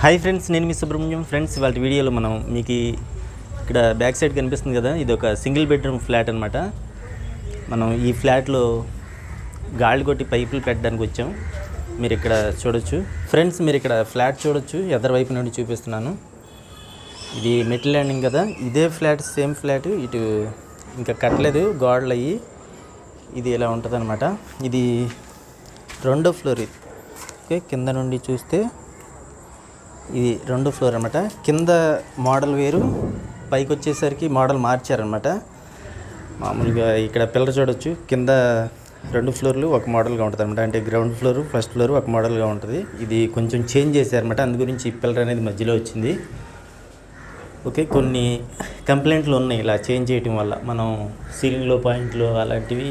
Hi friends, నేను మీ Subrahmanyam. Friends, ఇవాళ వీడియోలో మనం మీకు ఇక్కడ బ్యాక్ సైడ్ కనిపిస్తుంది కదా, ఇది ఒక సింగిల్ బెడ్రూమ్ ఫ్లాట్ అనమాట. మనం ఈ ఫ్లాట్లో గాలి కొట్టి పైపులు పెట్టడానికి వచ్చాం. మీరు ఇక్కడ చూడొచ్చు ఫ్రెండ్స్, మీరు ఇక్కడ ఫ్లాట్ చూడొచ్చు. ఎదర్ వైపు నుండి చూపిస్తున్నాను. ఇది మెటల్ ల్యాండింగ్ కదా, ఇదే ఫ్లాట్, సేమ్ ఫ్లాట్. ఇటు ఇంకా కట్టలేదు, గోడలు అయ్యి. ఇది ఇలా ఉంటుంది అనమాట. ఇది 2వ ఫ్లోర్. ఇది ఓకే, కింద నుండి చూస్తే ఇది 2వ ఫ్లోర్ అనమాట. కింద మోడల్ వేరు, పైకి వచ్చేసరికి మోడల్ మార్చారనమాట. మామూలుగా ఇక్కడ పిల్లర్ చూడొచ్చు. కింద 2 ఫ్లోర్లు ఒక మోడల్గా ఉంటుంది అనమాట. అంటే గ్రౌండ్ ఫ్లోర్, ఫస్ట్ ఫ్లోర్ ఒక మోడల్గా ఉంటుంది. ఇది కొంచెం చేంజ్ చేశారనమాట, అందు గురించి ఈ పిల్లర్ అనేది మధ్యలో వచ్చింది. ఓకే, కొన్ని కంప్లైంట్లు ఉన్నాయి ఇలా చేంజ్ చేయటం వల్ల. మనం సీలింగ్లో పాయింట్లు అలాంటివి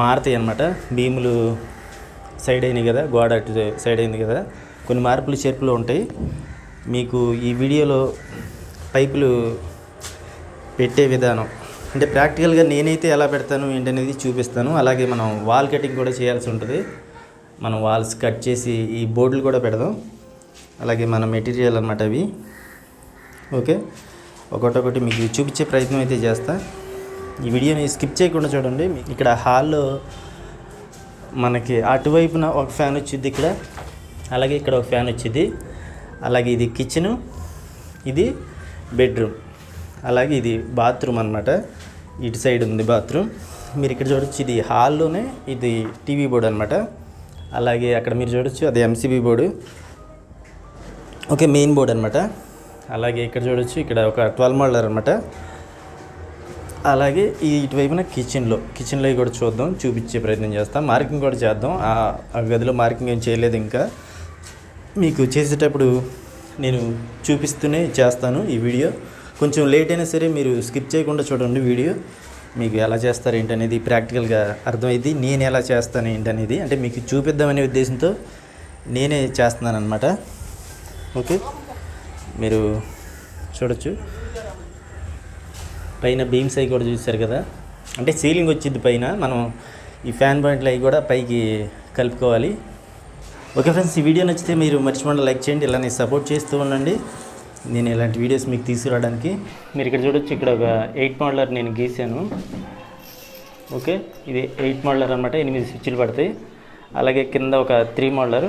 మారుతాయి అన్నమాట. బీములు సైడ్ అయినాయి కదా, గోడ అటు సైడ్ అయింది కదా, కొన్ని మార్పులు చేర్పులు ఉంటాయి. మీకు ఈ వీడియోలో పైపులు పెట్టే విధానం అంటే ప్రాక్టికల్గా నేనైతే ఎలా పెడతాను ఏంటనేది చూపిస్తాను. అలాగే మనం వాల్ కటింగ్ కూడా చేయాల్సి ఉంటుంది. మనం వాల్స్ కట్ చేసి ఈ బోర్డులు కూడా పెడదాం. అలాగే మన మెటీరియల్ అన్నమాట అవి. ఓకే, ఒకటొకటి మీకు చూపించే ప్రయత్నం అయితే చేస్తా. ఈ వీడియోని స్కిప్ చేయకుండా చూడండి. ఇక్కడ హాల్లో మనకి అటువైపున ఒక ఫ్యాన్ వచ్చింది, ఇక్కడ అలాగే ఇక్కడ ఒక ఫ్యాన్ వచ్చింది. అలాగే ఇది కిచెను, ఇది బెడ్రూమ్, అలాగే ఇది బాత్రూమ్ అన్నమాట. ఇటు సైడ్ ఉంది బాత్రూమ్. మీరు ఇక్కడ చూడొచ్చు, ఇది హాల్లోనే ఇది టీవీ బోర్డు అనమాట. అలాగే అక్కడ మీరు చూడొచ్చు, అది MCB board. Okay, main board అనమాట. అలాగే ఇక్కడ చూడొచ్చు, ఇక్కడ ఒక 12 మోడలర్ అనమాట. అలాగే ఈ ఇటువైపున కిచెన్లో కూడా చూద్దాం, చూపించే ప్రయత్నం చేస్తాం. మార్కింగ్ కూడా చేద్దాం. ఆ గదిలో మార్కింగ్ ఏం చేయలేదు ఇంకా. మీకు చేసేటప్పుడు నేను చూపిస్తూనే చేస్తాను. ఈ వీడియో కొంచెం లేట్ అయినా సరే మీరు స్కిప్ చేయకుండా చూడండి. వీడియో మీకు ఎలా చేస్తారు ఏంటనేది ప్రాక్టికల్గా అర్థమైంది. నేను ఎలా చేస్తాను ఏంటనేది, అంటే మీకు చూపిద్దామనే ఉద్దేశంతో నేనే చేస్తున్నాను అనమాట. ఓకే, మీరు చూడొచ్చు. పైన బీమ్స్ అవి కూడా చూశారు కదా, అంటే సీలింగ్ వచ్చింది పైన. మనం ఈ ఫ్యాన్ పాయింట్లు అవి కూడా పైకి కలుపుకోవాలి. ఓకే ఫ్రెండ్స్, ఈ వీడియో నచ్చితే మీరు మర్చిపోండి లైక్ చేయండి. ఇలానే సపోర్ట్ చేస్తూ ఉండండి, నేను ఇలాంటి వీడియోస్ మీకు తీసుకురావడానికి. మీరు ఇక్కడ చూడొచ్చు, ఇక్కడ ఒక 8 మోడలర్ నేను గీసాను. ఓకే, ఇది 8 మోడలర్ అనమాట. 8 స్విచ్లు పడతాయి. అలాగే కింద ఒక 3 మోడలర్,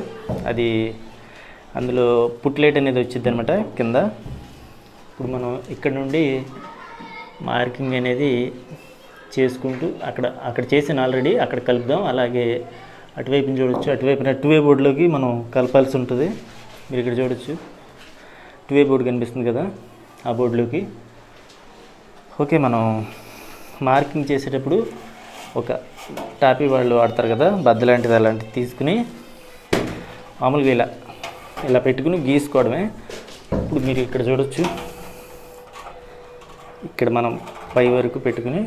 అది అందులో పుట్లైట్ అనేది వచ్చింది అనమాట కింద. ఇప్పుడు మనం ఇక్కడ నుండి మార్కింగ్ అనేది చేసుకుంటూ అక్కడ చేసిన ఆల్రెడీ అక్కడ కలుపుదాం. అలాగే అటువైపుని చూడొచ్చు, అటువైపున 2వే బోర్డులోకి మనం కలపాల్సి ఉంటుంది. మీరు ఇక్కడ చూడొచ్చు, 2వే బోర్డు కనిపిస్తుంది కదా, ఆ బోర్డులోకి. ఓకే, మనం మార్కింగ్ చేసేటప్పుడు ఒక టాపీ వాళ్ళు వాడతారు కదా, బద్ద లాంటిది, అలాంటిది తీసుకుని మామూలుగా ఇలా పెట్టుకుని గీసుకోవడమే. ఇప్పుడు మీరు ఇక్కడ చూడొచ్చు, ఇక్కడ మనం పై వరకు పెట్టుకుని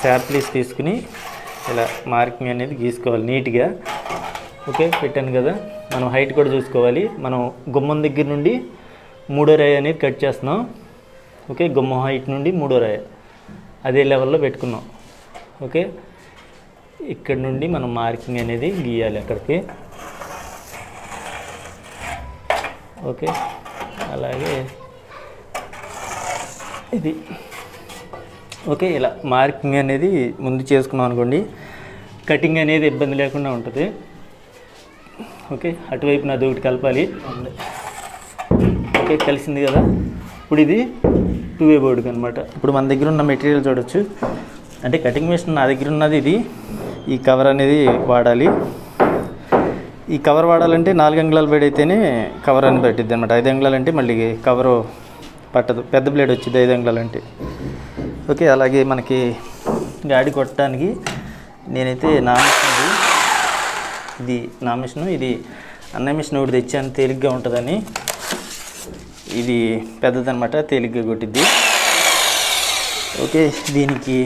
శాప్లీస్ తీసుకుని ఇలా మార్కింగ్ అనేది గీసుకోవాలి నీట్గా. ఓకే, పెట్టాను కదా. మనం హైట్ కూడా చూసుకోవాలి. మనం గుమ్మం దగ్గర నుండి 3వ రాయి అనేది కట్ చేస్తున్నాం. ఓకే, గుమ్మం హైట్ నుండి 3వ రాయి అదే లెవెల్లో పెట్టుకున్నాం. ఓకే, ఇక్కడ నుండి మనం మార్కింగ్ అనేది గీయాలి అక్కడికి. ఓకే, అలాగే ఇది. ఓకే, ఇలా మార్కింగ్ అనేది ముందు చేసుకున్నాం అనుకోండి, కటింగ్ అనేది ఇబ్బంది లేకుండా ఉంటుంది. ఓకే, అటువైపున అది ఒకటి కలపాలి. ఓకే, కలిసింది కదా. ఇప్పుడు ఇది 2వే బోర్డుకి అనమాట. ఇప్పుడు మన దగ్గర ఉన్న మెటీరియల్ చూడొచ్చు, అంటే కటింగ్ మిషన్ నా దగ్గర ఉన్నది ఇది. ఈ కవర్ అనేది వాడాలి. ఈ కవర్ వాడాలంటే 4 అంగుళాల బ్లేడ్ అయితేనే కవర్ అని పెట్టిద్ది అనమాట. 5 అంగుళాలు అంటే మళ్ళీ కవరు పట్టదు, పెద్ద బ్లేడ్ వచ్చింది 5 అంగుళాలు అంటే. ఓకే, అలాగే మనకి గాడి కొట్టడానికి నేనైతే నా మిషన్ ఇది అన్నయ్య మిషన్ ఒకటి తెచ్చాను, తేలిగ్గా ఉంటుందని. ఇది పెద్దదనమాట, తేలిగ్గా కొట్టిద్ది. ఓకే, దీనికి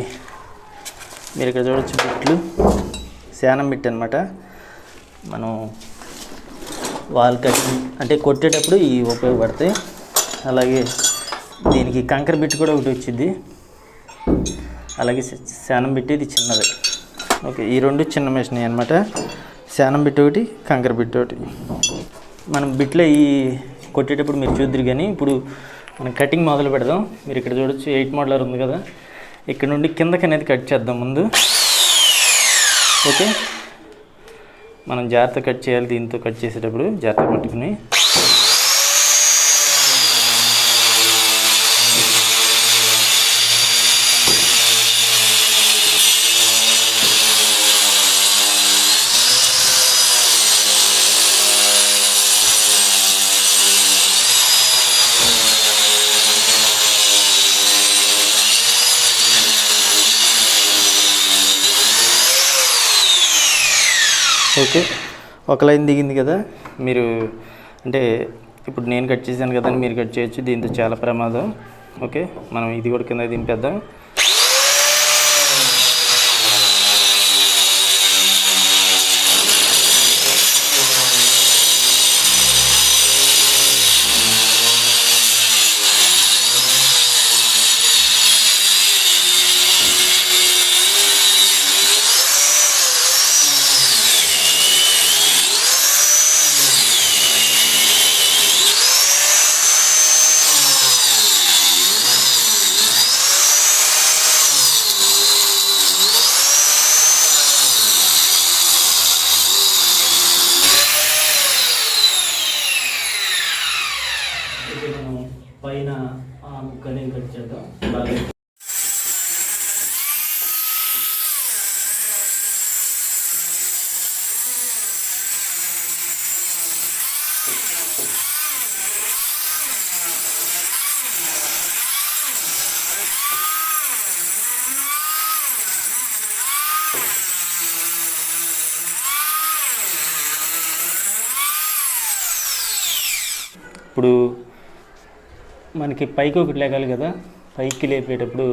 మీరు ఇక్కడ చూడొచ్చు, బిట్లు శానం బిట్ అనమాట. మనం వాల్ కటింగ్ అంటే కొట్టేటప్పుడు ఇవి ఉపయోగపడతాయి. అలాగే దీనికి కంకర బిట్ కూడా ఒకటి వచ్చింది. అలాగే శానం బిట్ ఇది చిన్నది. ఓకే, ఈ 2 చిన్న మిషన్ అనమాట. శానం బిట్ ఒకటి, కంకర బిట్ ఒకటి. మనం బిట్లో ఈ కొట్టేటప్పుడు మీరు చూద్దరు, కానీ ఇప్పుడు మనం కటింగ్ మొదలు పెడదాం. మీరు ఇక్కడ చూడొచ్చు 8 మోడలర్ ఉంది కదా, ఇక్కడ నుండి కిందకి అనేది కట్ చేద్దాం ముందు. ఓకే, మనం జాగ్రత్త కట్ చేయాలి. దీంతో కట్ చేసేటప్పుడు జాగ్రత్త పట్టుకుని ఓకే. ఒక లైన్ దిగింది కదా, మీరు అంటే ఇప్పుడు నేను కట్ చేశాను కదా, మీరు కట్ చేయొచ్చు. దీంతో చాలా ప్రమాదం. ఓకే, మనం ఇది కూడా కింద దింపేద్దాం. మనం పైన ఆ ముక్కని కట్ చేద్దాం బాగా. ఇప్పుడు మనకి పైకి ఒకటి లేగాలి కదా, పైకి లేపేటప్పుడు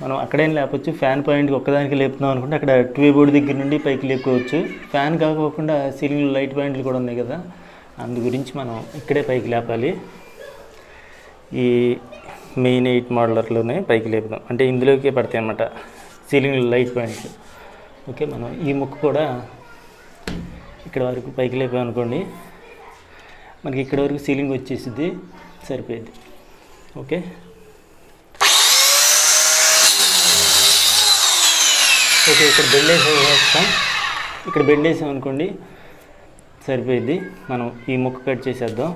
మనం అక్కడేం లేపచ్చు. ఫ్యాన్ పాయింట్కి ఒక్కదానికి లేపుతున్నాం అనుకుంటే అక్కడ 2 బోర్డు దగ్గర నుండి పైకి లేపుకోవచ్చు. ఫ్యాన్ కాకోకుండా సీలింగ్ లైట్ పాయింట్లు కూడా ఉన్నాయి కదా, అందు గురించి మనం ఇక్కడే పైకి లేపాలి. ఈ మెయిన్ 8 మోడలర్లోనే పైకి లేపుదాం, అంటే ఇందులోకే పడతాయి అన్నమాట సీలింగ్ లైట్ పాయింట్లు. ఓకే, మనం ఈ ముక్క కూడా ఇక్కడ వరకు పైకి లేపామనుకోండి, మనకి ఇక్కడ వరకు సీలింగ్ వచ్చేసింది, సరిపోయింది. Okay, okay. ఇక్కడ బెండ్ వేస్తాం. ఇక్కడ బెండ్ వేసాం అనుకోండి, సరిపోయింది. మనం ఈ ముక్క కట్ చేసేద్దాం.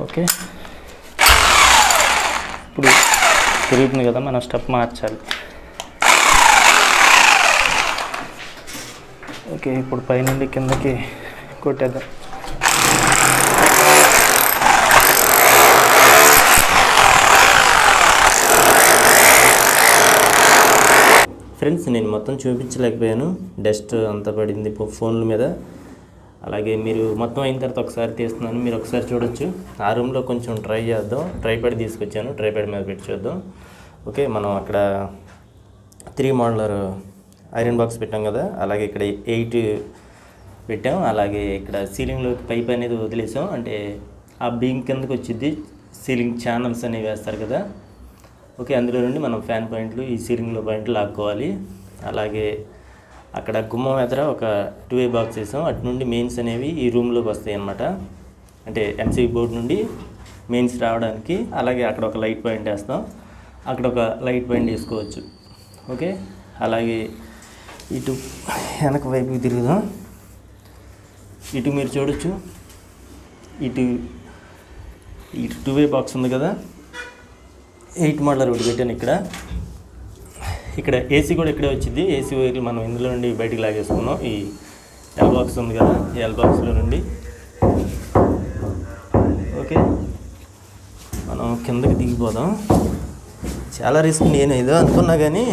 ఓకే, ఇప్పుడు తిరుగుతుంది కదా, మనం స్టెప్ మార్చాలి. ఓకే, ఇప్పుడు పైనుండి కిందకి కొట్టేద్దాం. ఫ్రెండ్స్, నేను మొత్తం చూపించలేకపోయాను, డస్ట్ అంతా పడింది ఫోన్ల మీద. అలాగే మీరు మొత్తం అయిన తర్వాత ఒకసారి తీస్తున్నాను, మీరు ఒకసారి చూడొచ్చు. ఆ రూమ్లో కొంచెం ట్రై చేద్దాం. ట్రైప్యాడ్ తీసుకొచ్చాను, ట్రైప్యాడ్ మీద పెట్టి చూద్దాం. ఓకే, మనం అక్కడ 3 మోడలర్ ఐరన్ బాక్స్ పెట్టాం కదా, అలాగే ఇక్కడ 8 పెట్టాం. అలాగే ఇక్కడ సీలింగ్లోకి పైప్ అనేది వదిలేసాం, అంటే ఆ బీమ్ కిందకి వచ్చింది. సీలింగ్ ఛానల్స్ అనేవి వేస్తారు కదా, ఓకే, అందులో నుండి మనం ఫ్యాన్ పాయింట్లు ఈ సీలింగ్లో పాయింట్లు లాక్కోవాలి. అలాగే అక్కడ గుమ్మం ఎదుర ఒక 2A బాక్స్ వేసాం, అటు నుండి మెయిన్స్ అనేవి ఈ రూమ్లోకి వస్తాయి అన్నమాట. అంటే ఎంసీబీ బోర్డు నుండి మెయిన్స్ రావడానికి. అలాగే అక్కడ ఒక లైట్ పాయింట్ వేస్తాం, అక్కడ ఒక లైట్ పాయింట్ వేసుకోవచ్చు. ఓకే, అలాగే ఇటు వెనక వైపుకి తిరుగుదాం. ఇటు మీరు చూడొచ్చు, ఇటు 2A బాక్స్ ఉంది కదా, 8 మోడల్ ఒకటి పెట్టాను ఇక్కడ ఏసీ కూడా ఇక్కడే వచ్చింది. ఏసీ వైర్లు మనం ఇందులో నుండి బయటికి లాగేసుకున్నాం. ఈ ఎల్ బాక్స్ ఉంది కదా, ఈ ఎల్ బాక్స్లో నుండి ఓకే మనం కిందకి దిగిపోదాం. చాలా రిస్క్, నేను ఏదో అనుకున్నా కానీ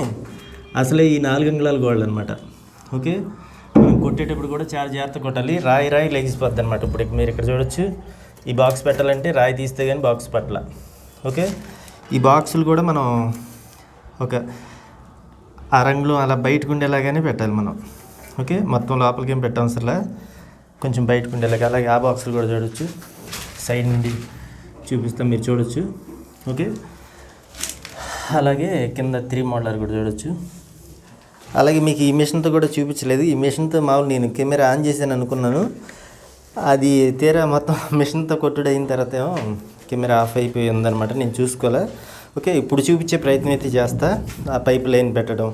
అసలే ఈ 4 అంగుళాల గోల్డ్ అనమాట. ఓకే మనం కొట్టేటప్పుడు కూడా చాలా జాగ్రత్త కొట్టాలి. రాయి లెగిసిపోద్ది అనమాట. ఇప్పుడు మీరు ఇక్కడ చూడొచ్చు, ఈ బాక్స్ పెట్టాలంటే రాయి తీస్తే కానీ బాక్స్ పట్ల. ఓకే ఈ బాక్సులు కూడా మనం ఒక అరంగుళం అలా బయటకు ఉండేలాగానే పెట్టాలి మనం. ఓకే మొత్తం లోపలికి ఏం పెట్టవసరంలా, కొంచెం బయటకు ఉండేలాగా. అలాగే ఆ బాక్సులు కూడా చూడొచ్చు, సైడ్ నుండి చూపిస్తాం మీరు చూడొచ్చు. ఓకే అలాగే కింద 3 మోడలర్ కూడా చూడొచ్చు. అలాగే మీకు ఈ మిషన్తో కూడా చూపించలేదు. ఈ మిషన్తో మామూలు నేను కెమెరా ఆన్ చేశాను అనుకున్నాను, అది తీరా మొత్తం మిషన్తో కొట్టుడు అయిన తర్వాత ఏమో కెమెరా ఆఫ్ అయిపోయి ఉందన్నమాట. నేను చూసుకోలే. ఓకే ఇప్పుడు చూపించే ప్రయత్నం అయితే చేస్తా. ఆ పైప్ లైన్ పెట్టడం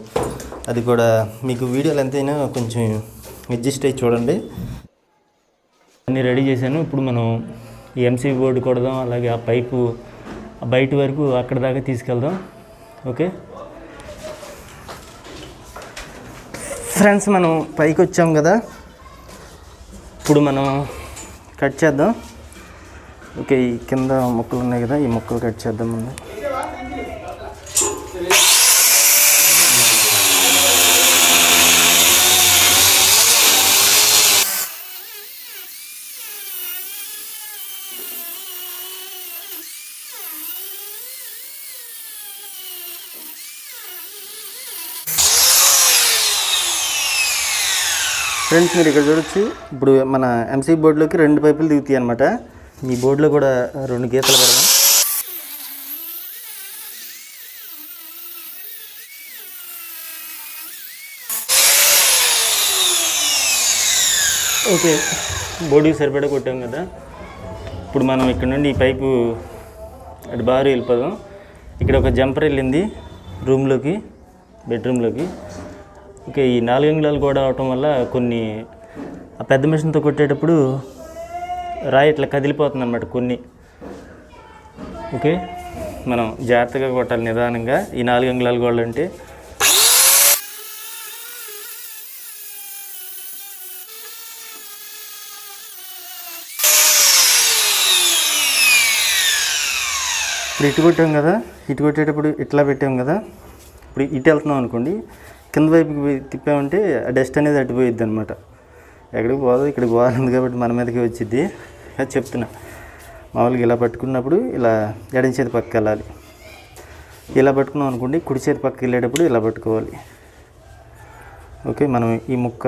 అది కూడా మీకు వీడియోలు ఎంతైనా కొంచెం అడ్జస్ట్ అయ్యి చూడండి. అన్నీ రెడీ చేశాను. ఇప్పుడు మనం ఈ ఎంసీ బోర్డు కొడదాం, అలాగే ఆ పైపు బయట వరకు అక్కడ దాకా తీసుకెళ్దాం. ఓకే ఫ్రెండ్స్ మనం పైకి వచ్చాం కదా, ఇప్పుడు మనం కట్ చేద్దాం. ఓకే ఈ కింద ముక్కలు ఉన్నాయి కదా, ఈ ముక్కలు కట్ చేద్దాం ముందు. ఫ్రెండ్స్ మీరు ఇక్కడ చూడొచ్చు, ఇప్పుడు మన ఎంసీ బోర్డులోకి 2 పైపులు దిగుతాయి అనమాట. ఈ బోర్డులో కూడా 2 గీతలు పెడదాం. ఓకే బోర్డుకి సరిపడా కొట్టాం కదా, ఇప్పుడు మనం ఇక్కడ నుండి ఈ పైపు అటు బారు వెళ్ళిపోదాం. ఇక్కడ ఒక జంపర్ వెళ్ళింది రూమ్లోకి, బెడ్రూమ్లోకి. ఓకే ఈ 4 అంగుళాలు కూడా అవటం వల్ల కొన్ని ఆ పెద్ద మిషన్తో కొట్టేటప్పుడు రాయి ఇట్లా కదిలిపోతుంది అన్నమాట కొన్ని. ఓకే మనం జాగ్రత్తగా కొట్టాలి, నిదానంగా. ఈ 4 అంగుళాల గోల్డ్ అంటే ఇప్పుడు ఇటు కొట్టాం కదా, ఇటు కొట్టేటప్పుడు ఇట్లా పెట్టాం కదా, ఇప్పుడు ఇటు వెళ్తున్నాం అనుకోండి, కింద వైపుకి తిప్పామంటే ఆ డస్ట్ అనేది అడ్డుపోయిద్ది అనమాట. ఎక్కడికి పోదు, ఇక్కడికి పోతుంది కాబట్టి మన మీదకి వచ్చింది. అది చెప్తున్నా. మామూలుగా ఇలా పట్టుకున్నప్పుడు ఇలా ఎడమ చేతి పక్కకి వెళ్ళాలి. ఇలా పట్టుకున్నాం అనుకోండి, కుడి చేతి పక్కకి వెళ్ళేటప్పుడు ఇలా పట్టుకోవాలి. ఓకే మనం ఈ ముక్క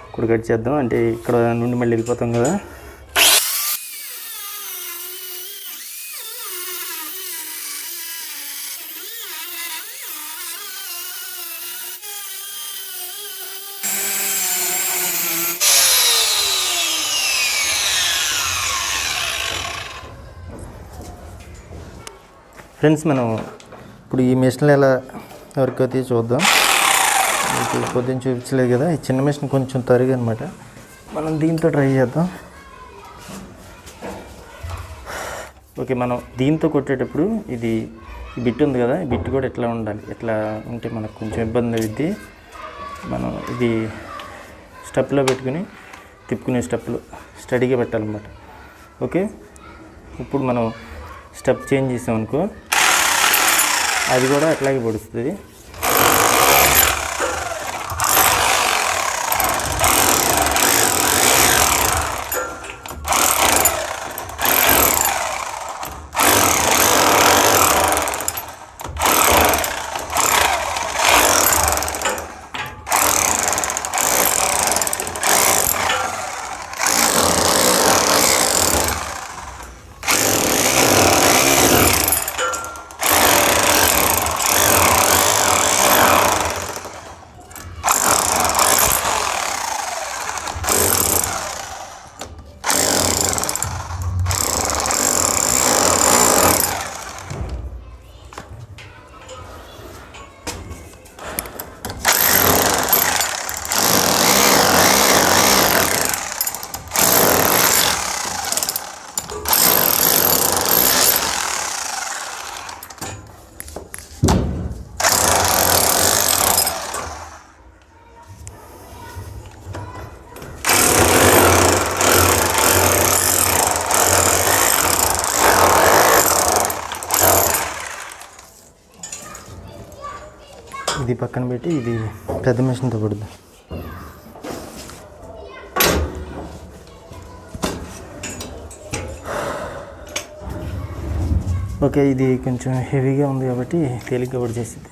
ఇప్పుడు కట్ చేద్దాం. అంటే ఇక్కడ నుండి మళ్ళీ వెళ్ళిపోతాం కదా. ఫ్రెండ్స్ మనం ఇప్పుడు ఈ మిషన్లు ఎలా వర్క్ అయితే చూద్దాం. మీకు పొద్దున్న చూపించలేదు కదా, ఈ చిన్న మిషన్ కొంచెం తరుగు అనమాట. మనం దీంతో ట్రై చేద్దాం. ఓకే మనం దీంతో కొట్టేటప్పుడు ఇది ఈ బిట్ ఉంది కదా, ఈ బిట్ కూడా ఎట్లా ఉండాలి, ఎట్లా ఉంటే మనకు కొంచెం ఇబ్బంది అవుద్ది. మనం ఇది స్టెప్లో పెట్టుకుని తిప్పుకునే స్టెప్లు స్టడీగా పెట్టాలన్నమాట. ఓకే ఇప్పుడు మనం స్టెప్ చేంజ్ చేసామనుకో, అది కూడా అట్లాగే పొడుస్తుంది. ఇది పక్కన పెట్టి ఇది పెద్ద మిషన్తో పడుద్ది. ఓకే, ఇది కొంచెం హెవీగా ఉంది కాబట్టి తేలిగ్గా కూడా చేసింది.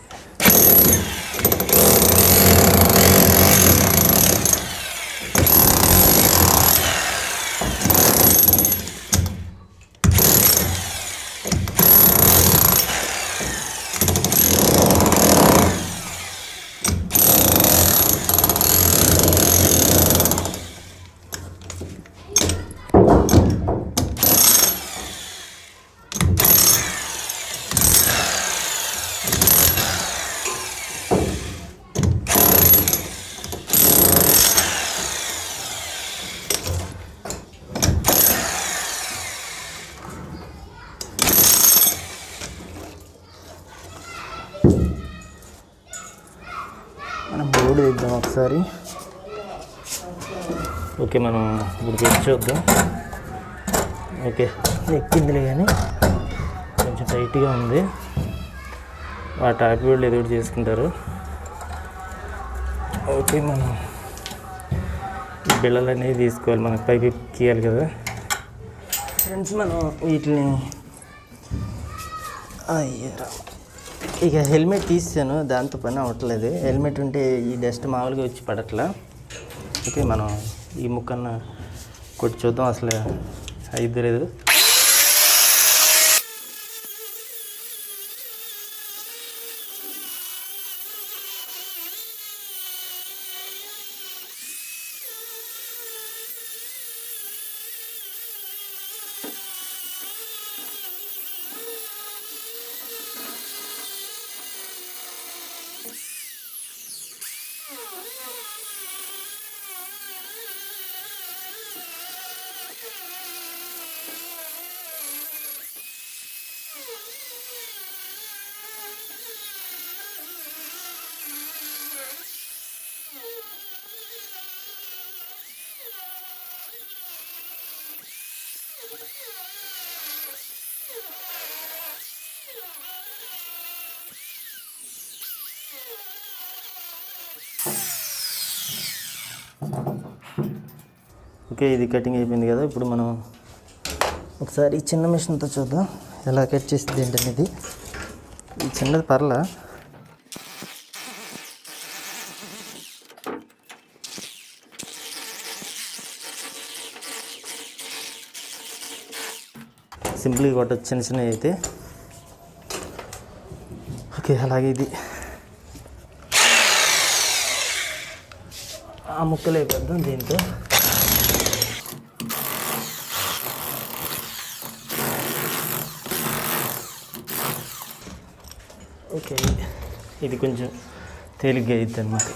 మనం బోర్డు వేద్దాం ఒకసారి. ఓకే, మనం ఇప్పుడు పెట్టి చూద్దాం. ఓకే, ఎక్కిందిలే కానీ కొంచెం టైట్గా ఉంది. ఆ టాప్ బోర్డులు ఏదో ఒకటి చేసుకుంటారు. ఓకే, మనం ఈ బిళ్ళలు అనేవి తీసుకోవాలి, మనకు పైకి ఎక్కియాలి కదా ఫ్రెండ్స్. మనం వీటిని అయ్యారా ఇక హెల్మెట్ తీసాను, దాంతో పని అవ్వట్లేదు. హెల్మెట్ ఉంటే ఈ డస్ట్ మామూలుగా వచ్చి పడట్లా. ఓకే, మనం ఈ ముక్కన్న కొట్టి చూద్దాం అసలు అయిద్దో లేదు. ఓకే, ఇది కటింగ్ అయిపోయింది కదా. ఇప్పుడు మనం ఒకసారి ఈ చిన్న మిషన్తో చూద్దాం ఎలా కట్ చేసింది ఏంటనేది. ఈ చిన్నది పర్లా. సింపుల్గా కొట్టచ్చు చిన్న చిన్నవి అయితే. ఓకే, అలాగే ఇది ఆ ముక్కలు అయిపోద్దాం దీంతో. ఓకే, ఇది కొంచెం తేలిగ్గా అవుతుంది అన్నమాట.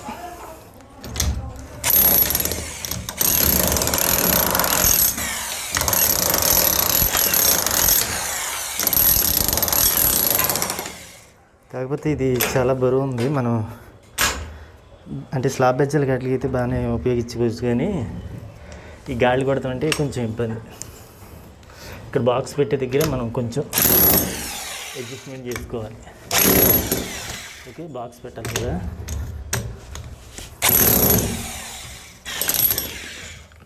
కాకపోతే ఇది చాలా బరువు ఉంది. మనం అంటే స్లాబ్ బెజ్జలు గట్లకైతే బాగానే ఉపయోగించుకోవచ్చు, కానీ ఈ గాలి కొడతామంటే కొంచెం ఇబ్బంది. ఇక్కడ బాక్స్ పెట్టే దగ్గర మనం కొంచెం అడ్జస్ట్మెంట్ చేసుకోవాలి. ఓకే, బాక్స్ పెట్టాలి కదా.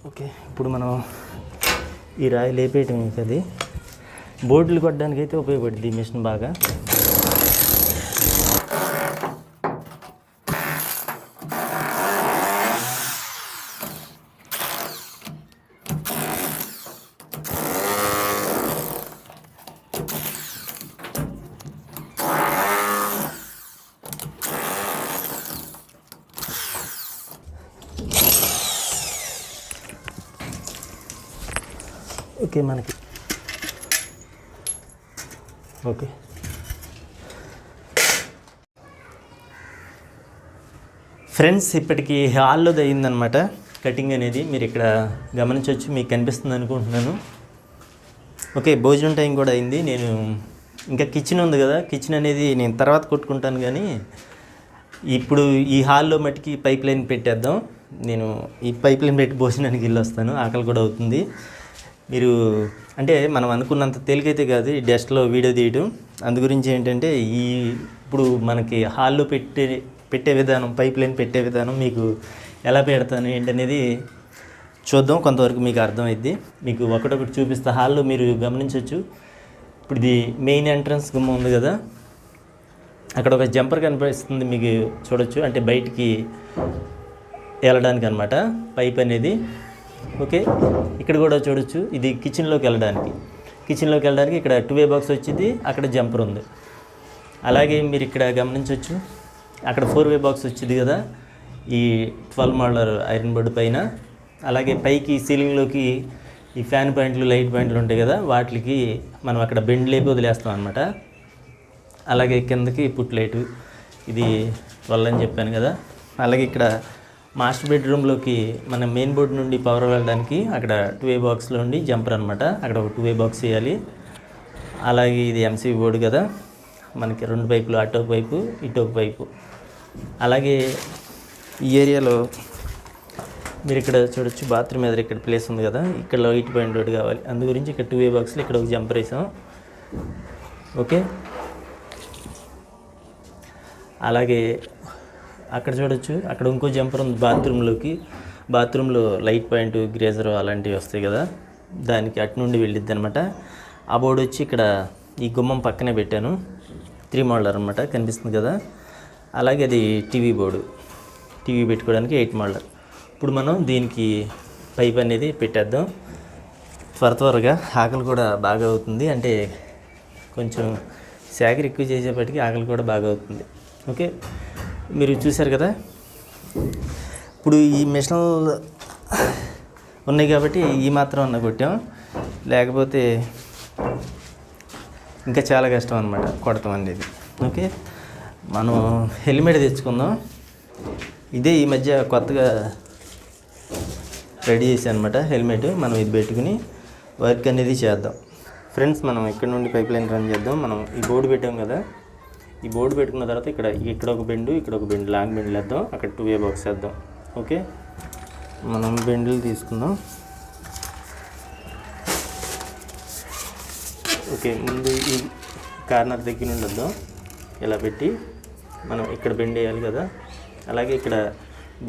ఓకే, ఇప్పుడు మనం ఈ రాయి లేపేయటం అది బోర్డులు కొట్టడానికి అయితే ఉపయోగపడుతుంది ఈ మిషన్ బాగా. ఓకే, మనకి ఓకే ఫ్రెండ్స్, ఇప్పటికి హాల్లోది అయిందనమాట కటింగ్ అనేది. మీరు ఇక్కడ గమనించవచ్చు, మీకు కనిపిస్తుంది అనుకుంటున్నాను. ఓకే, భోజనం టైం కూడా అయింది. నేను ఇంకా కిచెన్ ఉంది కదా, కిచెన్ అనేది నేను తర్వాత కొట్టుకుంటాను, కానీ ఇప్పుడు ఈ హాల్లో మట్టికి పైప్ లైన్ పెట్టేద్దాం. నేను ఈ పైప్ లైన్ పెట్టి భోజనానికి వెళ్ళి వస్తాను, ఆకలి కూడా అవుతుంది. మీరు అంటే మనం అనుకున్నంత తేలికైతే కాదు ఈ డస్ట్లో వీడియో తీయడం. అందు గురించి ఏంటంటే ఇప్పుడు మనకి హాల్లో పెట్టే పెట్టే విధానం, పైప్ లైన్ పెట్టే విధానం మీకు ఎలా పెడతాను ఏంటనేది చూద్దాం. కొంతవరకు మీకు అర్థమైద్ది. మీకు ఒకటొకటి చూపిస్తా. హాల్లో మీరు గమనించవచ్చు. ఇప్పుడు ఇది మెయిన్ ఎంట్రన్స్ గుమ్మ ఉంది కదా, అక్కడ ఒక జంపర్ కనిపిస్తుంది మీకు, చూడొచ్చు. అంటే బయటికి వెళ్ళడానికి అనమాట పైప్ అనేది. ఓకే, ఇక్కడ కూడా చూడొచ్చు. ఇది కిచెన్లోకి వెళ్ళడానికి ఇక్కడ 2-way బాక్స్ వచ్చింది, అక్కడ జంపర్ ఉంది. అలాగే మీరు ఇక్కడ గమనించవచ్చు, అక్కడ 4-way బాక్స్ వచ్చింది కదా ఈ 12 మోడల్ ఐరన్ బోర్డు పైన. అలాగే పైకి సీలింగ్లోకి ఈ ఫ్యాన్ పాయింట్లు, లైట్ పాయింట్లు ఉంటాయి కదా, వాటికి మనం అక్కడ బెండ్ లేపి వదిలేస్తాం అనమాట. అలాగే కిందకి పుట్ లైటు, ఇది 12 అని చెప్పాను కదా. అలాగే ఇక్కడ మాస్టర్ బెడ్రూమ్లోకి మన మెయిన్ బోర్డు నుండి పవర్ వెళ్ళడానికి అక్కడ 2-way బాక్స్లో ఉండి జంపర్ అనమాట, అక్కడ ఒక 2-way బాక్స్ వేయాలి. అలాగే ఇది ఎంసీబీ బోర్డు కదా, మనకి 2 పైపులు, అటొక పైపు ఇటొక పైపు. అలాగే ఈ ఏరియాలో మీరు ఇక్కడ చూడొచ్చు, బాత్రూమ్ ఎదురు ఇక్కడ ప్లేస్ ఉంది కదా, ఇక్కడ లైట్ పాయింట్ ఒకటి కావాలి. అందు గురించి ఇక్కడ 2-way బాక్స్లో ఇక్కడ ఒక జంపర్ వేసాం. ఓకే, అలాగే అక్కడ చూడొచ్చు, అక్కడ ఇంకో జంపర్ ఉంది బాత్రూంలో లైట్ పాయింట్, గ్రేజర్ అలాంటివి వస్తాయి కదా, దానికి అటు నుండి వెళ్ళిద్ది అనమాట. ఆ బోర్డు వచ్చి ఇక్కడ ఈ గుమ్మం పక్కనే పెట్టాను, 3 మోడల్ అనమాట, కనిపిస్తుంది కదా. అలాగే అది టీవీ బోర్డు, టీవీ పెట్టుకోవడానికి 8 మోడల్. ఇప్పుడు మనం దీనికి పైప్ అనేది పెట్టేద్దాం. త్వరగా ఆకలి కూడా బాగా అవుతుంది, అంటే కొంచెం శాఖర్ ఎక్కువ చేసేపటికి ఆకలి కూడా బాగా అవుతుంది. ఓకే, మీరు చూశారు కదా. ఇప్పుడు ఈ మిషన్ ఉన్నాయి కాబట్టి ఈ మాత్రం అన్న కొట్టాం, లేకపోతే ఇంకా చాలా కష్టం అనమాట కొడతాం అనేది. ఓకే, మనం హెల్మెట్ తెచ్చుకుందాం. ఇదే ఈ మధ్య కొత్తగా రెడీ చేశాను అనమాట హెల్మెట్. మనం ఇది పెట్టుకుని వర్క్ అనేది చేద్దాం. ఫ్రెండ్స్, మనం ఇక్కడ నుండి పైప్ లైన్ రన్ చేద్దాం. మనం ఈ బోర్డు పెట్టాం కదా, ఈ బోర్డు పెట్టుకున్న తర్వాత ఇక్కడ ఒక బెండు, ఇక్కడ ఒక బెండు, లాంగ్ బెండ్లు వేద్దాం, అక్కడ 2-way బాక్స్ వేద్దాం. ఓకే, మనం బెండ్లు తీసుకుందాం. ఓకే, ముందు ఈ కార్నర్ దగ్గర నుండి వద్దాం, ఇలా పెట్టి మనం ఇక్కడ బెండ్ వేయాలి కదా. అలాగే ఇక్కడ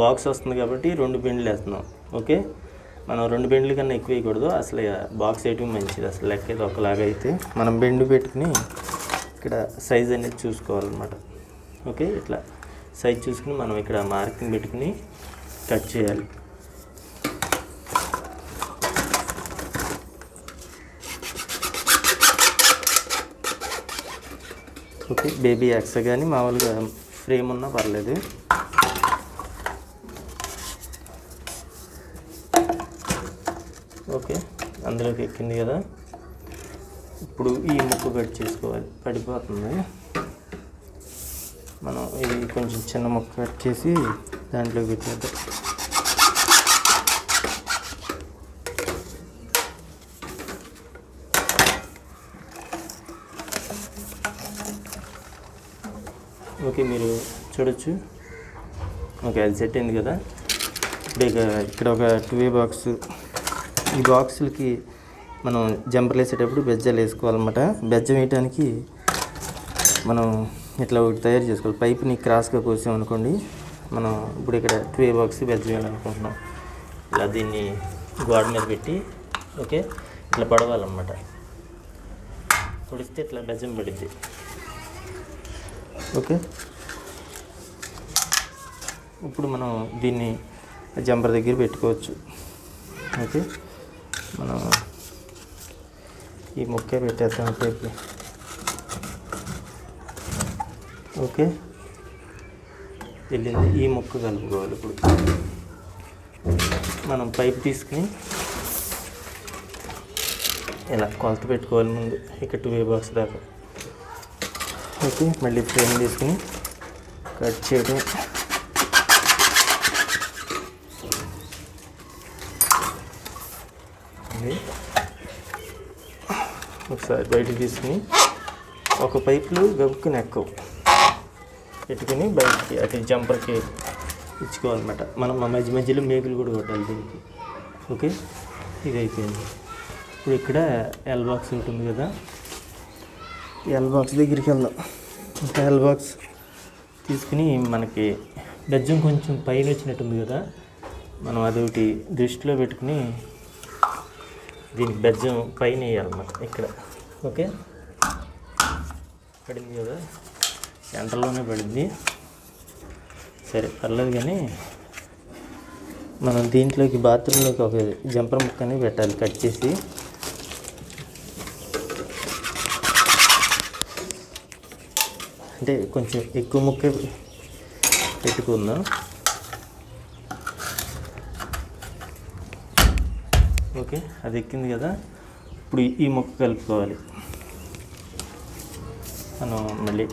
బాక్స్ వస్తుంది కాబట్టి 2 బెండ్లు వేస్తున్నాం. ఓకే, మనం 2 బెండ్ల కన్నా ఎక్కువ వేయకూడదు, అసలు బాక్స్ వేయటం మంచిది. అసలు లెక్క అయితే ఒకలాగా అయితే మనం బెండ్ పెట్టుకుని ఇక్కడ సైజ్ అనేది చూసుకోవాలన్నమాట. ఓకే, ఇట్లా సైజ్ చూసుకుని మనం ఇక్కడ మార్కింగ్ పెట్టుకుని కట్ చేయాలి. ఓకే, బేబీ యాక్స్ కానీ మామూలుగా ఫ్రేమ్ ఉన్నా పర్లేదు. ఓకే, అందులోకి ఎక్కింది కదా. ఇప్పుడు ఈ ముక్కు కట్ చేసుకోవాలి, పడిపోతుంది. మనం ఇది కొంచెం చిన్న ముక్క కట్ చేసి దాంట్లోకి పెట్టేద్దాం. ఓకే, మీరు చూడొచ్చు. ఓకే, అది సెట్ అయింది కదా. ఇప్పుడు ఇక్కడ ఒక 2-way బాక్స్, ఈ బాక్సులకి మనం జంపర్లు వేసేటప్పుడు బెజ్జాలు వేసుకోవాలన్నమాట. బెజ్జం వేయడానికి మనం ఇట్లా ఒకటి తయారు చేసుకోవాలి. పైప్ని క్రాస్గా కోసామనుకోండి, మనం ఇప్పుడు ఇక్కడ 2-way బాక్స్ బెజ్జం వేయాలనుకుంటున్నాం. ఇలా దీన్ని గోడ మీద పెట్టి ఓకే ఇట్లా పడవాలన్నమాట. పొడిస్తే ఇట్లా బెజ్జం పడిద్ది. ఓకే, ఇప్పుడు మనం దీన్ని జంపర్ దగ్గర పెట్టుకోవచ్చు. ఓకే, మనం ఈ ముక్కే పెట్టేస్తాం టేప్. ఓకే, వెళ్ళింది. ఈ ముక్క కలుపుకోవాలి. ఇప్పుడు మనం పైప్ తీసుకుని ఇలా కొలత పెట్టుకోవాలి ముందు, ఇక్కడ 2-way బాక్స్ దాకా. ఓకే, మళ్ళీ ఫ్రేమ్ తీసుకుని కట్ చేయడం. ఒకసారి బయటకు తీసుకుని ఒక పైపులు గబుక్కుని ఎక్కువ పెట్టుకుని బయటికి అటు జంపర్కి ఇచ్చుకోవాలన్నమాట. మనం మధ్యలో మేకులు కూడా కొట్టాలి దీనికి. ఓకే, ఇది అయిపోయింది. ఇప్పుడు ఇక్కడ ఎల్ బాక్స్ ఉంటుంది కదా, ఎల్ బాక్స్ దగ్గరికి వెళ్దాం. ఎల్ బాక్స్ తీసుకుని మనకి బెజ్జం కొంచెం పైన వచ్చినట్టుంది కదా, మనం అదొకటి దృష్టిలో పెట్టుకుని దీనికి బెజ్జం పైన వేయాలన్నమాట ఇక్కడ. ఓకే, పడింది కదా, సెంటర్లోనే పడింది, సరే పర్లేదు. కానీ మనం దీంట్లోకి బాత్రూంలోకి ఒక జంపర్ ముక్కని పెట్టాలి కట్ చేసి. అంటే కొంచెం ఎక్కువ ముక్క పెట్టుకుందాం. ఓకే, అది ఎక్కింది కదా, ఇప్పుడు ఈ ముక్క కలుపుకోవాలి. మనం మళ్ళీ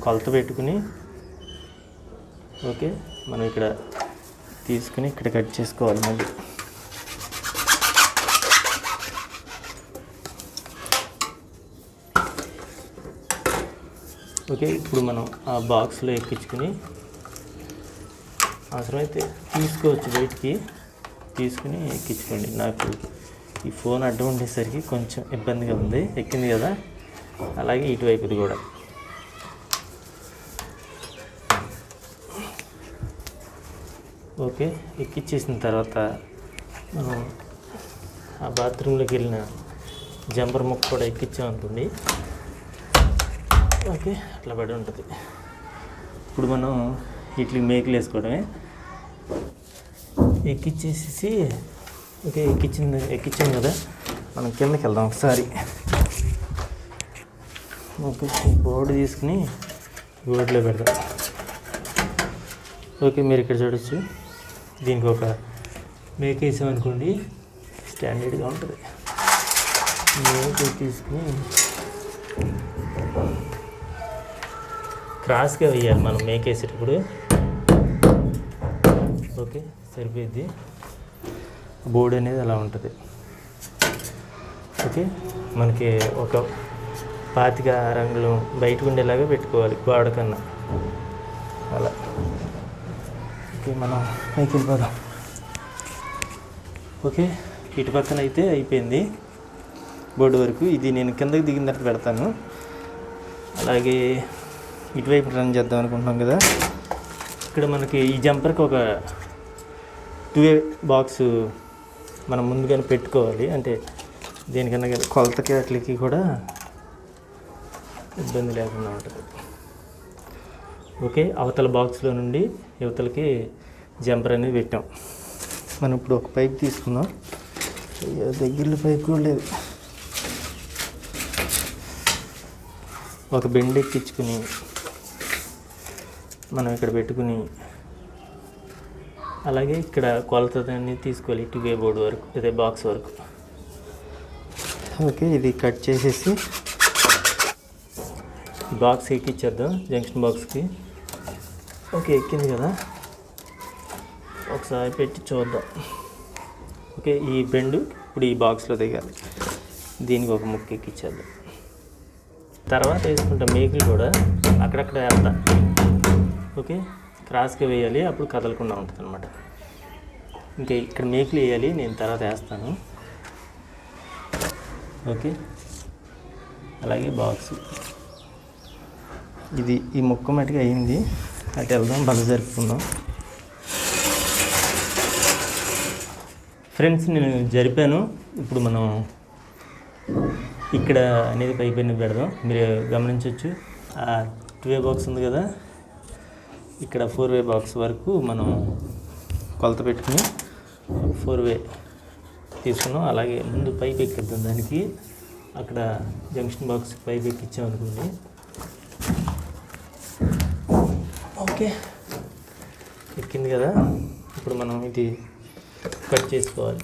కొలత పెట్టుకుని, ఓకే, మనం ఇక్కడ తీసుకుని ఇక్కడ కట్ చేసుకోవాలి మళ్ళీ. ఓకే, ఇప్పుడు మనం ఆ బాక్స్లో ఎక్కించుకుని అవసరమైతే తీసుకోవచ్చు, బయటికి తీసుకుని ఎక్కించుకోండి. నాకు ఈ ఫోన్ అడ్డం ఉండేసరికి కొంచెం ఇబ్బందిగా ఉంది. ఎక్కింది కదా, అలాగే ఇటువైపుది కూడా. ఓకే, ఎక్కించేసిన తర్వాత మనం ఆ బాత్రూంలోకి వెళ్ళిన జంపర్ ముక్క కూడా ఎక్కించామనుకోండి. ఓకే, అట్లా పడి ఉంటుంది. ఇప్పుడు మనం వీటికి మేకులు వేసుకోవడమే. ఎక్కించేసి ఓకే, ఎక్కించాం కదా, మనం కిందకి వెళ్దాం ఒకసారి. ఓకే, ఈ బోర్డు తీసుకుని బోర్డులో పెడదాం. ఓకే, మీరు ఇక్కడ చూడొచ్చు, దీనికి ఒక మేక వేసామనుకోండి, స్టాండర్డ్గా ఉంటుంది. మేక తీసుకుని క్రాస్గా వేయాలి మనం మేక వేసేటప్పుడు. ఓకే, సరిపోయింది. బోర్డు అనేది అలా ఉంటుంది. ఓకే, మనకి ఒక 25 రంగులు బయటకు ఉండేలాగా పెట్టుకోవాలి గోడ కన్నా, అలా. ఓకే, మనం పైకి వెళ్ళిపోదాం. ఓకే, ఇటు పక్కన అయితే అయిపోయింది బోర్డు వరకు. ఇది నేను కిందకి దిగిన తర్వాత పెడతాను. అలాగే ఇటువైపు రన్ చేద్దాం అనుకుంటున్నాం కదా. ఇక్కడ మనకి ఈ జంపర్కి ఒక 2A బాక్స్ మనం ముందుగానే పెట్టుకోవాలి. అంటే దేనికన్నా కొలతకి అట్లకి కూడా ఇబ్బంది లేకుండా ఉంటుంది. ఓకే, అవతల బాక్స్లో నుండి యువతలకి జంపర్ అనేది పెట్టాం. మనం ఇప్పుడు ఒక పైప్ తీసుకుందాం. దగ్గరలో పైప్ కూడా లేదు. ఒక బెండ్ ఎక్కించుకుని మనం ఇక్కడ పెట్టుకుని, అలాగే ఇక్కడ కొలతని తీసుకోవాలి 2A బోర్డు వరకు, ఇదే బాక్స్ వరకు. ఓకే, ఇది కట్ చేసేసి బాక్స్ ఎక్కించేద్దాం, జంక్షన్ బాక్స్కి. ఓకే, ఎక్కింది కదా, ఒకసారి పెట్టి చూద్దాం. ఓకే, ఈ బెండు ఇప్పుడు ఈ బాక్స్లో దిగాలి. దీనికి ఒక ముక్క ఎక్కించేద్దాం. తర్వాత వేసుకుంటాం మేకులు కూడా అక్కడక్కడ వేద్దాం. ఓకే, క్రాస్గా వేయాలి, అప్పుడు కదలకుండా ఉంటుంది అనమాట. ఇంకా ఇక్కడ మేకులు వేయాలి, నేను తర్వాత వేస్తాను. ఓకే, అలాగే బాక్స్ ఇది ఈ ముక్క మటుగా అయింది. అటు వెళ్దాం, బల జరుపుకుందాం. ఫ్రెండ్స్, నేను జరిపాను. ఇప్పుడు మనం ఇక్కడ అనేది పైప్ అనేది పెడదాం. మీరు గమనించవచ్చు, ఆ 2A బాక్స్ ఉంది కదా, ఇక్కడ 4A బాక్స్ వరకు మనం కొలత పెట్టుకుని 4A తీసుకున్నాం. అలాగే ముందు పైప్ ఎక్కిద్దాం దానికి. అక్కడ జంక్షన్ బాక్స్ పైప్ ఎక్కించామనుకోండి. ఓకే, ఎక్కింది కదా, ఇప్పుడు మనం ఇది కట్ చేసుకోవాలి.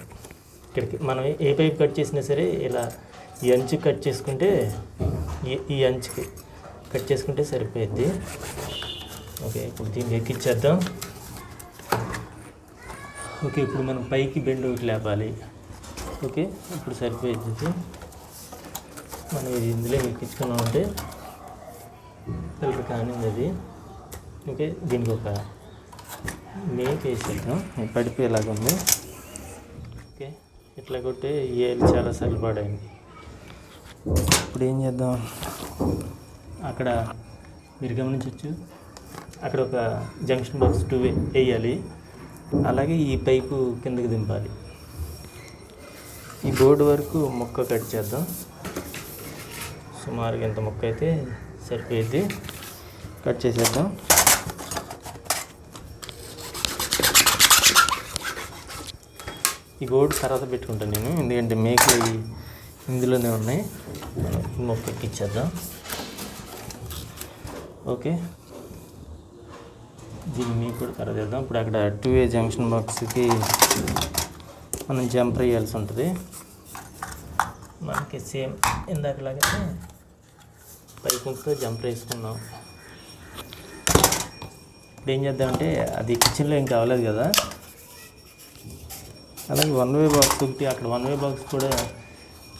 ఇక్కడికి మనం ఏ పైప్ కట్ చేసినా సరే ఇలా ఈ అంచుకి కట్ చేసుకుంటే, ఈ అంచుకి కట్ చేసుకుంటే సరిపోయింది. ఓకే, ఇప్పుడు దీన్ని ఎక్కించేద్దాం. ఓకే, ఇప్పుడు మనం పైకి బెండ్ ఒకటి లేపాలి. ఓకే, ఇప్పుడు సరిపోయింది. మనం ఇది ఇందులో ఎక్కించుకున్నామంటే పిల్లలు కానింది అది. ఓకే, దీనికి ఒక మేక్ వేసేద్దాం, పడిపోయేలాగా ఉంది. ఓకే, ఇట్లా కొట్టే ఏలు చాలా సరిపడింది. ఇప్పుడు ఏం చేద్దాం, అక్కడ మీరు గమనించవచ్చు, అక్కడ ఒక జంక్షన్ బాక్స్ 2 వేయాలి. అలాగే ఈ పైపు కిందకి దింపాలి. ఈ బోర్డు వరకు ముక్క కట్ చేద్దాం. సుమారుగా ఇంత ముక్క అయితే సరిపోయింది. కట్ చేసేద్దాం. ఈ బోర్డు తర్వాత పెట్టుకుంటాను నేను, ఎందుకంటే మేకలు ఇందులోనే ఉన్నాయి. మనం ఈ ముక్క ఎక్కించేద్దాం. ఓకే, దీన్ని మీకు కూడా తర్వాత వేద్దాం. ఇప్పుడు అక్కడ 2A జంక్షన్ బాక్స్కి మనం జంపర్ వేయాల్సి ఉంటుంది. మనకి సేమ్ ఇందాకలాగే పైపుతో జంపర్ వేసుకున్నాం. ఇప్పుడు ఏం చేద్దామంటే అది కిచెన్లో ఏం కావలేదు కదా, అలాగే 1-way బాక్స్ ఒకటి, అక్కడ 1-way బాక్స్ కూడా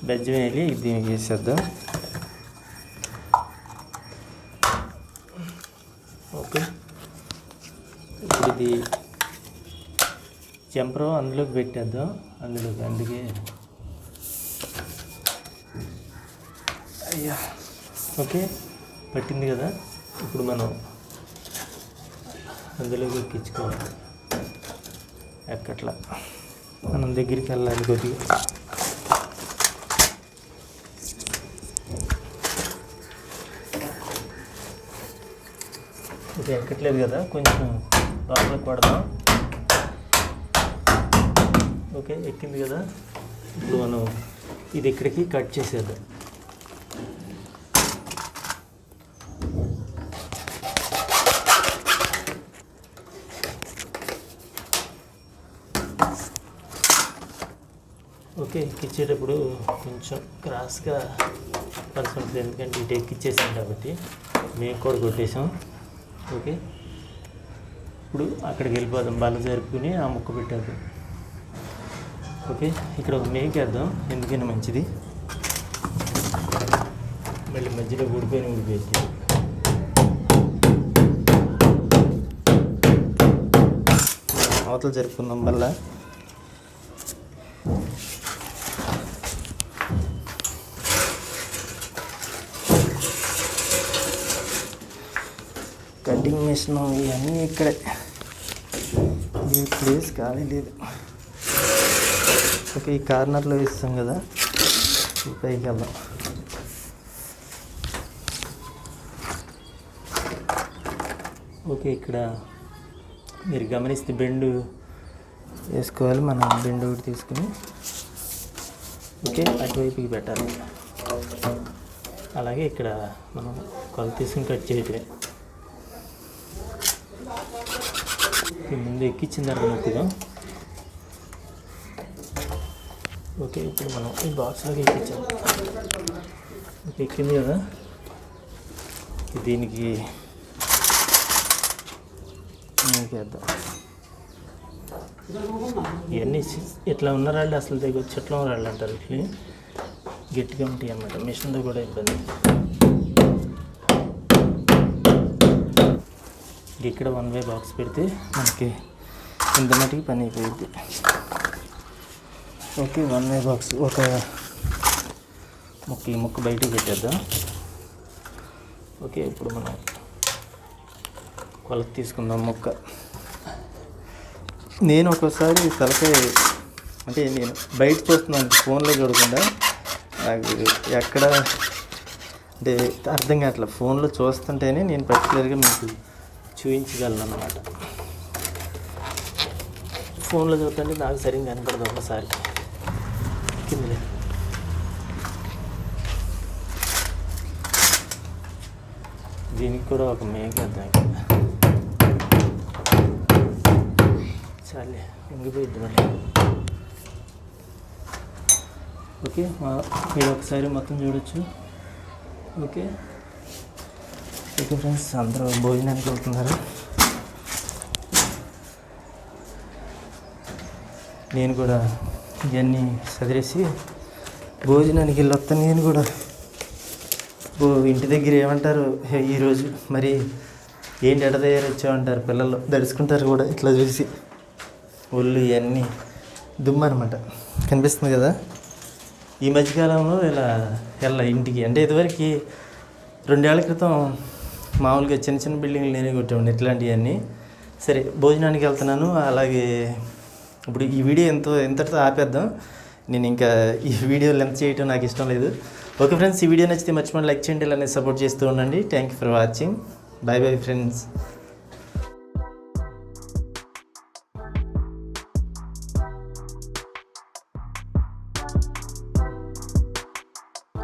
బెజ్జం వేయాలి. దీనికి వేసేద్దాం. ఓకే, ఇప్పుడు ఇది జంపర్ అందులోకి పెట్టేద్దాం. అందుకే అయ్యా, ఓకే పట్టింది కదా. ఇప్పుడు మనం అందులోకి ఎక్కించుకోవాలి. ఎక్కట్లా మనం దగ్గరికి వెళ్ళాలి కొద్దిగా. ఇది ఎక్కట్లేదు కదా, కొంచెం లోపలికి పడదాం. ఓకే, ఎక్కింది కదా. ఇప్పుడు మనం ఇది ఇక్కడికి కట్ చేసేద్దాం. ఓకే, ఎక్కించేటప్పుడు కొంచెం క్రాస్గా పర్సన్ ఉంటుంది, ఎందుకంటే ఇటు ఎక్కిచ్చేసాం కాబట్టి మేము కూడా కొట్టేసాం. ఓకే, ఇప్పుడు అక్కడికి వెళ్ళిపోదాం. బల్ల జరుపుకుని ఆ ముక్క పెట్టేద్దాం. ఓకే, ఇక్కడ ఒక మేకేద్దాం, ఎందుకైనా మంచిది. మళ్ళీ మధ్యలో ఊడిపోయింది. అవతల జరుపుకుందాం బల్ల. కటింగ్ మిషన్ ఇవన్నీ ఇక్కడే, ఈ ప్లేస్ ఖాళీ లేదు. ఓకే, ఈ కార్నర్లో వేస్తాం కదా, పైకి వెళ్దాం. ఓకే, ఇక్కడ మీరు గమనిస్తే బెండు వేసుకోవాలి. మనం బెండు ఒకటి తీసుకుని ఓకే అటువైపుకి పెట్టాలి. అలాగే ఇక్కడ మనం కొలత తీసుకుని కట్ చేయటమే. ముందు ఎక్కించిన తర్వాత నొక్కుదాం. ఓకే, ఇప్పుడు మనం ఈ బాక్స్లోకి ఎక్కించాం. ఎక్కింది కదా, దీనికి వేద్దాం. ఇవన్నీ ఇట్లా ఉన్న రాళ్ళు అసలు దగ్గర చెట్ల రాళ్ళు అంటారు. ఇట్లా గట్టిగా ఉంటాయి అన్నమాట. మిషన్తో కూడా ఇబ్బంది. ఇక్కడ 1-way బాక్స్ పెడితే మనకి ఇంత మటుకి పని అయిపోయింది. ఓకే, 1-way బాక్స్ ఒక ఈ ముక్క బయటికి పెట్టేద్దాం. ఓకే, ఇప్పుడు మనం కొలత తీసుకుందాం ముక్క. నేను ఒక్కోసారి తలకాయ అంటే నేను బయట చూస్తున్నాను, ఫోన్లో చూడకుండా. నాకు ఎక్కడ అంటే అర్థం కావట్లేదు. ఫోన్లో చూస్తుంటేనే నేను పర్టికులర్గా మీకు చూపించగలను అన్నమాట. ఫోన్లో చూస్తుంటే నాకు సరిగ్గా కనపడదు ఒకసారి. కిందలే దీనికి కూడా ఒక మేకేద్దాం. చాలే, ఇంగిపోయిద్ది మళ్ళీ. ఓకే, మీరు ఒకసారి మొత్తం చూడొచ్చు. ఓకే ఓకే ఫ్రెండ్స్, అందరూ భోజనానికి వెళ్తున్నారు. నేను కూడా ఇవన్నీ సదిరేసి భోజనానికి వెళ్ళొస్తాను. నేను కూడా ఇంటి దగ్గర ఏమంటారు, ఈరోజు మరి ఏంటి ఎడ తయారు వచ్చామంటారు. పిల్లలు దడుచుకుంటారు కూడా ఇట్లా చూసి. ఒళ్ళు ఇవన్నీ దుమ్ము అనమాట. కనిపిస్తుంది కదా. ఈ మధ్యకాలంలో ఇలా ఇంటికి అంటే ఇదివరకు 2 ఏళ్ల క్రితం మామూలుగా చిన్న చిన్న బిల్డింగ్లు నేనే కొట్టేవాడిని ఇట్లాంటివన్నీ. సరే భోజనానికి వెళ్తున్నాను. అలాగే ఇప్పుడు ఈ వీడియో ఎంతటితో ఆపేద్దాం. నేను ఇంకా ఈ వీడియో లెంత్ చేయటం నాకు ఇష్టం లేదు. ఓకే ఫ్రెండ్స్, ఈ వీడియో నచ్చితే మర్చిపోండి లైక్ చేయండి, ఇలానే సపోర్ట్ చేస్తూ ఉండండి. Thank you for watching. Bye bye friends.